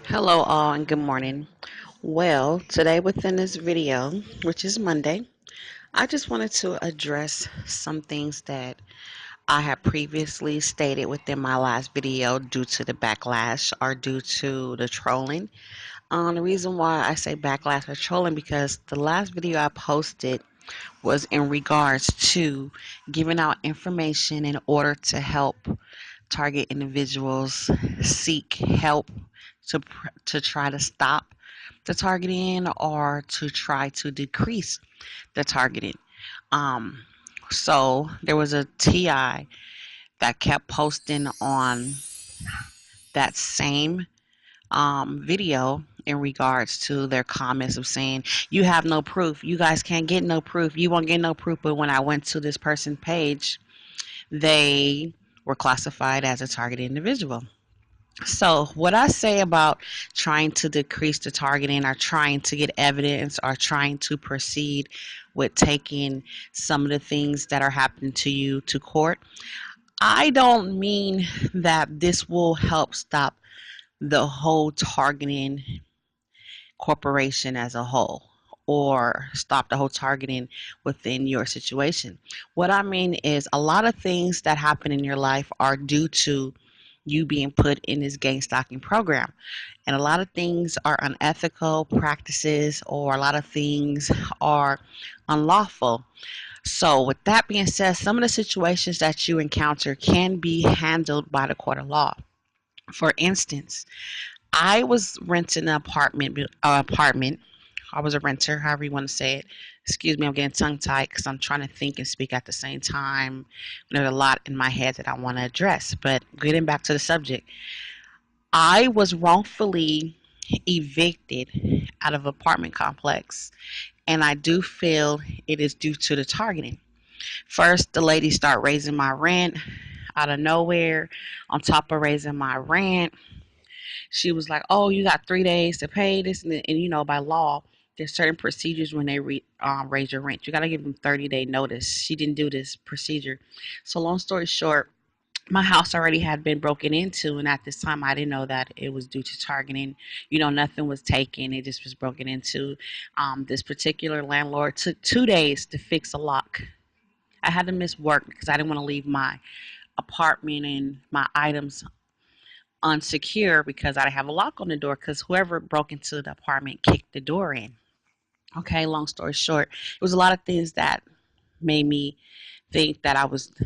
Hello all and good morning. Well, today within this video, which is Monday, I just wanted to address some things that I have previously stated within my last video due to the backlash or due to the trolling. The reason why I say backlash or trolling because the last video I posted was in regards to giving out information in order to help target individuals seek help to try to stop the targeting or to try to decrease the targeting. Um, so there was a TI that kept posting on that same video in regards to their comments of saying, you have no proof. You guys can't get no proof. You won't get no proof. But when I went to this person's page, they were classified as a targeted individual. So, what I say about trying to decrease the targeting or trying to get evidence or trying to proceed with taking some of the things that are happening to you to court, I don't mean that this will help stop the whole targeting corporation as a whole or stop the whole targeting within your situation. What I mean is a lot of things that happen in your life are due to you being put in this gang stalking program. And a lot of things are unethical practices or a lot of things are unlawful. So, with that being said, some of the situations that you encounter can be handled by the court of law. For instance, I was renting an apartment. I was a renter, however you want to say it. Excuse me, I'm getting tongue tied because I'm trying to think and speak at the same time. There's a lot in my head that I want to address. But getting back to the subject, I was wrongfully evicted out of an apartment complex, and I do feel it is due to the targeting. First, the lady started raising my rent out of nowhere. On top of raising my rent, she was like, "Oh, you got 3 days to pay this," and by law, there's certain procedures when they raise your rent. You got to give them 30-day notice. She didn't do this procedure, so long story short, my house already had been broken into, and at this time I didn't know that it was due to targeting. Nothing was taken, it just was broken into. This particular landlord took 2 days to fix a lock. I had to miss work because I didn't want to leave my apartment and my items unsecure because I have a lock on the door because whoever broke into the apartment kicked the door in. Okay, long story short, it was a lot of things that made me think that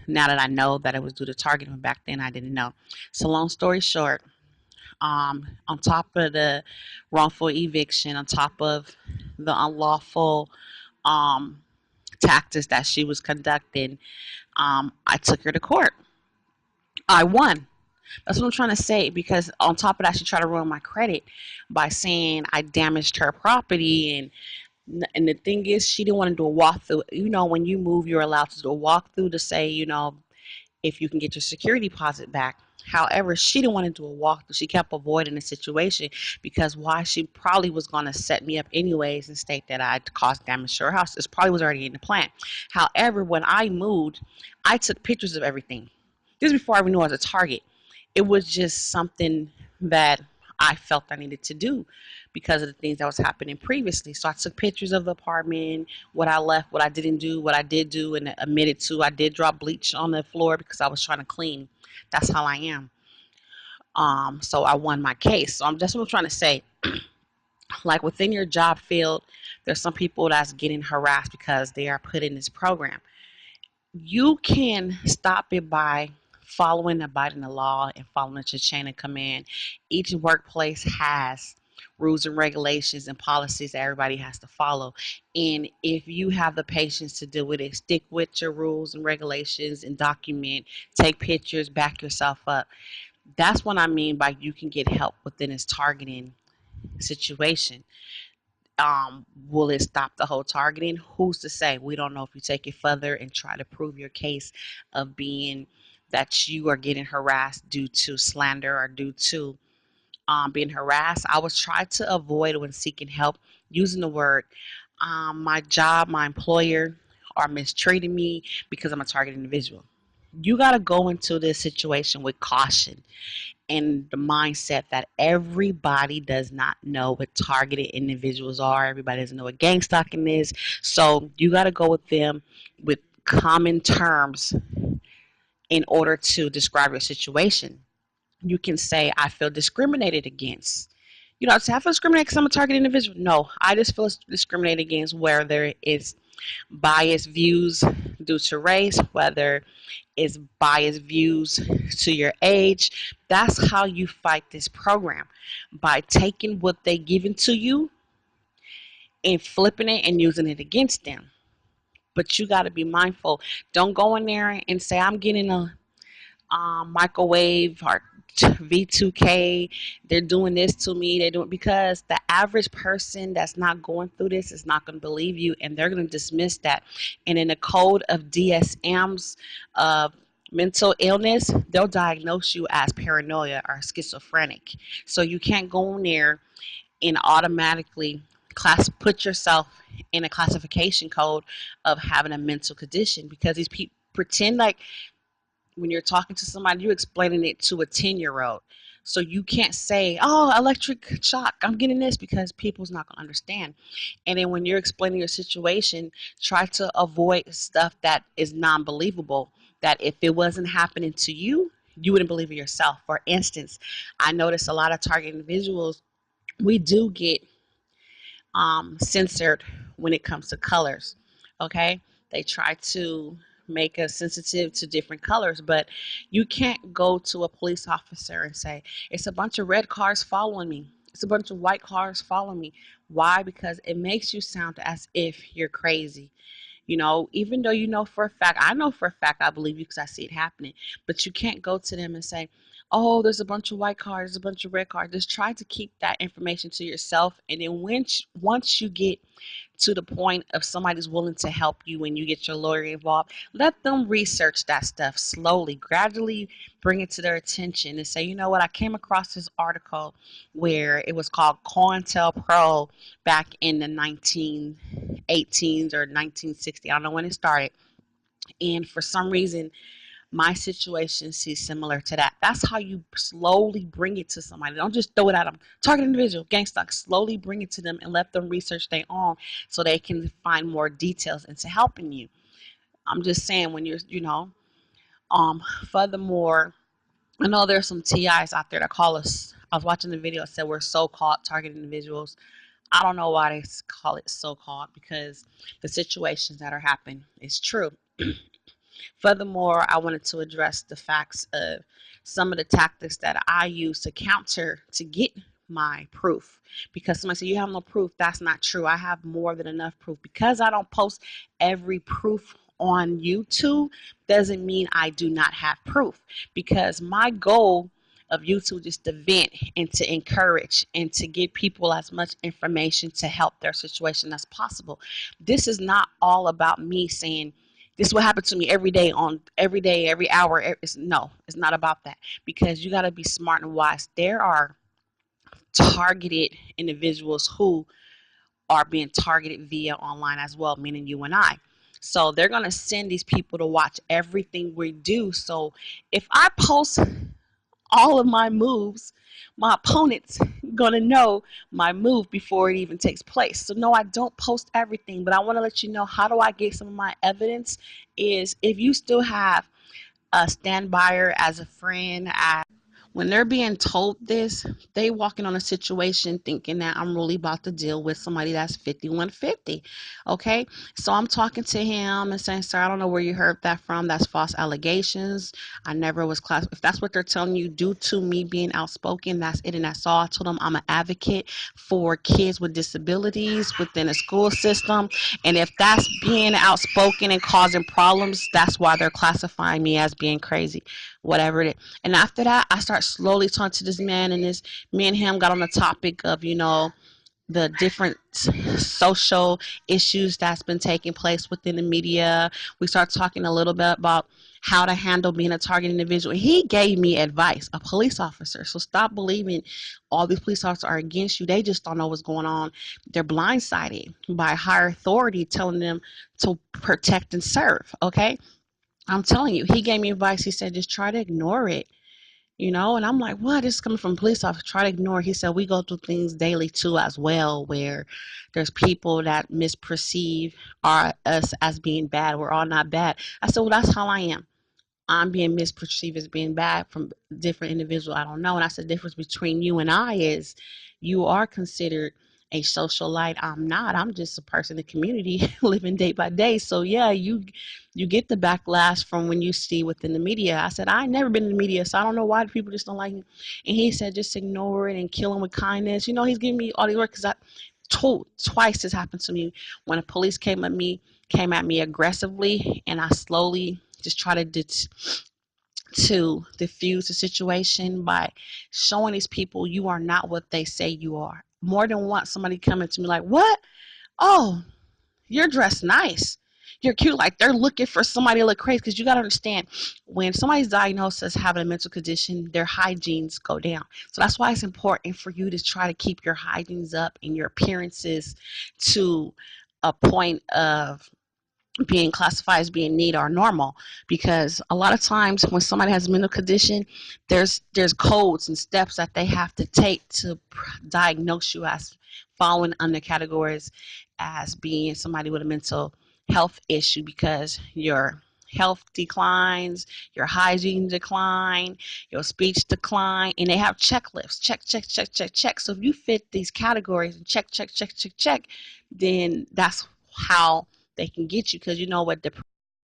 now that I know that it was due to targeting. Back then I didn't know. So long story short, on top of the wrongful eviction, on top of the unlawful um, tactics that she was conducting, I took her to court. I won. That's what I'm trying to say, because on top of that, she tried to ruin my credit by saying I damaged her property. And the thing is, she didn't want to do a walkthrough. When you move, you're allowed to do a walkthrough to say, if you can get your security deposit back. However, she didn't want to do a walkthrough. She kept avoiding the situation because why? She probably was going to set me up anyways and state that I caused damage to her house. This probably was already in the plan. However, when I moved, I took pictures of everything. This is before I even knew I was a target. It was just something that I felt I needed to do because of the things that was happening previously. So I took pictures of the apartment, what I left, what I didn't do, what I did do, and admitted to. I did drop bleach on the floor because I was trying to clean. That's how I am. So I won my case. So that's what I'm trying to say. Like within your job field, there's some people that's getting harassed because they are put in this program. You can stop it by following, abiding the law, and following the chain of command. Each workplace has rules and regulations and policies that everybody has to follow. And if you have the patience to deal with it, stick with your rules and regulations and document, take pictures, back yourself up. That's what I mean by you can get help within this targeting situation. Will it stop the whole targeting? Who's to say? We don't know. If you take it further and try to prove your case of being that you are getting harassed due to slander or due to being harassed, I was trying to avoid when seeking help using the word my job, my employer are mistreating me because I'm a target individual. You got to go into this situation with caution in the mindset that everybody does not know what targeted individuals are. Everybody doesn't know what gang stalking is. So you got to go with them with common terms in order to describe your situation. You can say, I feel discriminated against. You know, say, I feel discriminated because I'm a targeted individual. No, I just feel discriminated against where there is biased views due to race, whether it's biased views to your age. That's how you fight this program, by taking what they given to you and flipping it and using it against them. But you got to be mindful. Don't go in there and say, I'm getting a microwave or V2K. They're doing this to me. They're doing, because the average person that's not going through this is not going to believe you, and they're going to dismiss that. And in the code of DSM's mental illness, they'll diagnose you as paranoia or schizophrenic. So you can't go in there and automatically put yourself in a classification code of having a mental condition, because these people pretend like when you're talking to somebody, you're explaining it to a 10-year-old. So you can't say, oh, electric shock, I'm getting this, because people's not going to understand. And then when you're explaining your situation, try to avoid stuff that is non-believable, that if it wasn't happening to you, you wouldn't believe it yourself. For instance, I notice a lot of target individuals, we do get censored when it comes to colors. Okay, they try to make us sensitive to different colors, but you can't go to a police officer and say, it's a bunch of red cars following me, it's a bunch of white cars following me. Why? Because it makes you sound as if you're crazy. You know, even though you know for a fact, I know for a fact I believe you because I see it happening, but you can't go to them and say, oh, there's a bunch of white cars, there's a bunch of red cars. Just try to keep that information to yourself. And then once you get to the point of somebody's willing to help you and you get your lawyer involved, let them research that stuff slowly, gradually bring it to their attention and say, you know what, I came across this article where it was called COINTELPRO back in the 1918s or 1960. I don't know when it started. And for some reason, my situation seems similar to that. That's how you slowly bring it to somebody. Don't just throw it at them. Target individual, gangsta. Slowly bring it to them and let them research their own so they can find more details into helping you. I'm just saying, when you're, furthermore, I know there's some TIs out there that call us. I was watching the video that said we're so-called target individuals. I don't know why they call it so-called, because the situations that are happening is true. Furthermore, I wanted to address the facts of some of the tactics that I use to counter to get my proof. Because somebody said, you have no proof. That's not true. I have more than enough proof. Because I don't post every proof on YouTube doesn't mean I do not have proof. Because my goal of YouTube is to vent and to encourage and to give people as much information to help their situation as possible. This is not all about me saying, this is what happened to me every day, every hour. No, it's not about that, because you got to be smart and wise. There are targeted individuals who are being targeted via online as well, meaning you and I. So they're going to send these people to watch everything we do. So if I post all of my moves, my opponent's gonna know my move before it even takes place. So no, I don't post everything, but I want to let you know, how do I get some of my evidence is, if you still have a standbyer as a friend, when they're being told this, they walking on a situation thinking that I'm really about to deal with somebody that's 5150. Okay, so I'm talking to him and saying, sir, I don't know where you heard that from. That's false allegations. I never was class. If that's what they're telling you due to me being outspoken, that's it, and that's all. I told them I'm an advocate for kids with disabilities within a school system, and if that's being outspoken and causing problems, that's why they're classifying me as being crazy, whatever it is. And after that, I start slowly talking to this man, and me and him got on the topic of, the different social issues that's been taking place within the media. We start talking a little bit about how to handle being a target individual. He gave me advice, a police officer. So stop believing all these police officers are against you. They just don't know what's going on. They're blindsided by higher authority telling them to protect and serve. Okay, I'm telling you, he gave me advice. He said, just try to ignore it. And I'm like, what? This is coming from police officer. Try to ignore it. He said, we go through things daily too, as well, where there's people that misperceive us as being bad. We're all not bad. I said, well, that's how I am. I'm being misperceived as being bad from different individuals I don't know. And I said, the difference between you and I is you are considered a socialite. I'm not. I'm just a person in the community living day by day. So yeah, you get the backlash from when you see within the media. I said, I ain't never been in the media, so I don't know why people just don't like me. And he said, just ignore it and kill him with kindness. He's giving me all these words because I told twice this happened to me when a police came at me aggressively, and I slowly just try to diffuse the situation by showing these people you are not what they say you are. More than once, somebody coming to me like, "What? Oh, you're dressed nice. You're cute." Like they're looking for somebody to look crazy, because you got to understand, when somebody's diagnosed as having a mental condition, their hygienes go down. So that's why it's important for you to try to keep your hygienes up and your appearances to a point of being classified as being neat or normal, because a lot of times when somebody has a mental condition, there's codes and steps that they have to take to diagnose you as falling under categories as being somebody with a mental health issue, because your health declines, your hygiene decline, your speech decline, and they have checklists. Check. So if you fit these categories and check, then that's how they can get you, because you know what